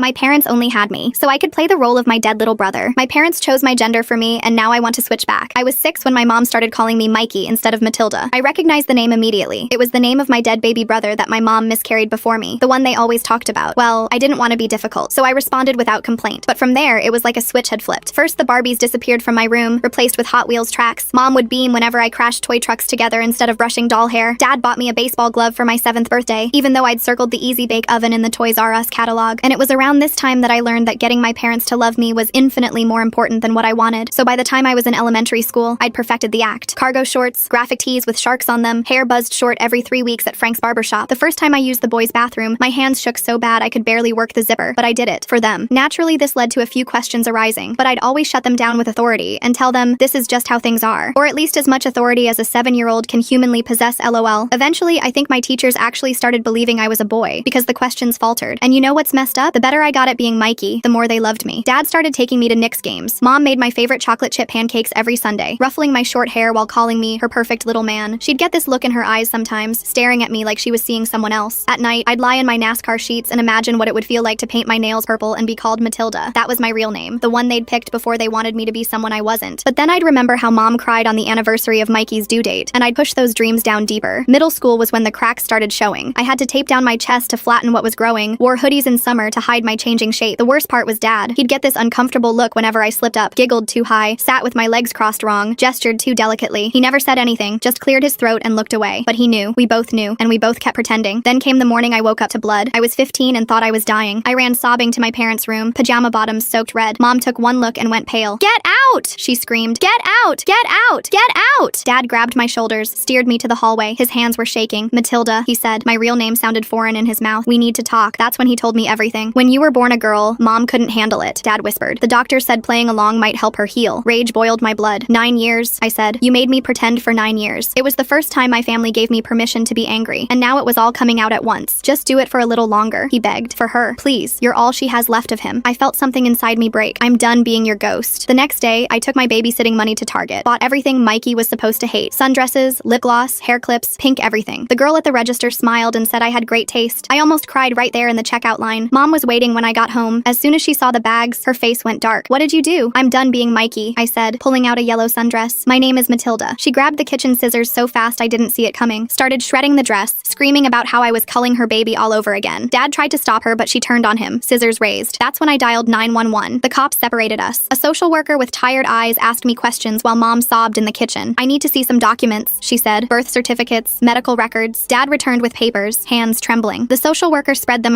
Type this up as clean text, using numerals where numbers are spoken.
My parents only had me, so I could play the role of my dead little brother. My parents chose my gender for me, and now I want to switch back. I was 6 when my mom started calling me Mikey instead of Matilda. I recognized the name immediately. It was the name of my dead baby brother that my mom miscarried before me, the one they always talked about. Well, I didn't want to be difficult, so I responded without complaint. But from there, it was like a switch had flipped. First, the Barbies disappeared from my room, replaced with Hot Wheels tracks. Mom would beam whenever I crashed toy trucks together instead of brushing doll hair. Dad bought me a baseball glove for my 7th birthday, even though I'd circled the Easy Bake Oven in the Toys R Us catalog. And it was around this time that I learned that getting my parents to love me was infinitely more important than what I wanted. So by the time I was in elementary school, I'd perfected the act. Cargo shorts, graphic tees with sharks on them, hair buzzed short every 3 weeks at Frank's barbershop. The first time I used the boys' bathroom, my hands shook so bad I could barely work the zipper, but I did it. For them. Naturally, this led to a few questions arising, but I'd always shut them down with authority and tell them this is just how things are. Or at least as much authority as a 7-year-old can humanly possess, lol. Eventually, I think my teachers actually started believing I was a boy because the questions faltered. And you know what's messed up? The better I got at being Mikey, the more they loved me. Dad started taking me to Knicks games. Mom made my favorite chocolate chip pancakes every Sunday, ruffling my short hair while calling me her perfect little man. She'd get this look in her eyes sometimes, staring at me like she was seeing someone else. At night, I'd lie in my NASCAR sheets and imagine what it would feel like to paint my nails purple and be called Matilda. That was my real name, the one they'd picked before they wanted me to be someone I wasn't. But then I'd remember how Mom cried on the anniversary of Mikey's due date, and I'd push those dreams down deeper. Middle school was when the cracks started showing. I had to tape down my chest to flatten what was growing, wore hoodies in summer to hide my changing shape. The worst part was Dad. He'd get this uncomfortable look whenever I slipped up, giggled too high, sat with my legs crossed wrong, gestured too delicately. He never said anything, just cleared his throat and looked away. But he knew. We both knew, and we both kept pretending. Then came the morning I woke up to blood. I was 15 and thought I was dying. I ran sobbing to my parents' room, pajama bottoms soaked red. Mom took one look and went pale. "Get out!" she screamed. "Get out! Get out! Get out!" Dad grabbed my shoulders, steered me to the hallway. His hands were shaking. "Matilda," he said. My real name sounded foreign in his mouth. "We need to talk." That's when he told me everything. "When you were born a girl, Mom couldn't handle it," Dad whispered. "The doctor said playing along might help her heal." Rage boiled my blood. 9 years, I said. "You made me pretend for 9 years. It was the first time my family gave me permission to be angry, and now it was all coming out at once. Just do it for a little longer," he begged. "For her. Please. You're all she has left of him." I felt something inside me break. "I'm done being your ghost." The next day, I took my babysitting money to Target, bought everything Mikey was supposed to hate. Sundresses, lip gloss, hair clips, pink everything. The girl at the register smiled and said I had great taste. I almost cried right there in the checkout line. Mom was waiting when I got home. As soon as she saw the bags, her face went dark. "What did you do?" "I'm done being Mikey," I said, pulling out a yellow sundress. "My name is Matilda." She grabbed the kitchen scissors so fast I didn't see it coming, started shredding the dress, screaming about how I was culling her baby all over again. Dad tried to stop her, but she turned on him, scissors raised. That's when I dialed 911. The cops separated us. A social worker with tired eyes asked me questions while Mom sobbed in the kitchen. "I need to see some documents," she said. "Birth certificates, medical records." Dad returned with papers, hands trembling. The social worker spread them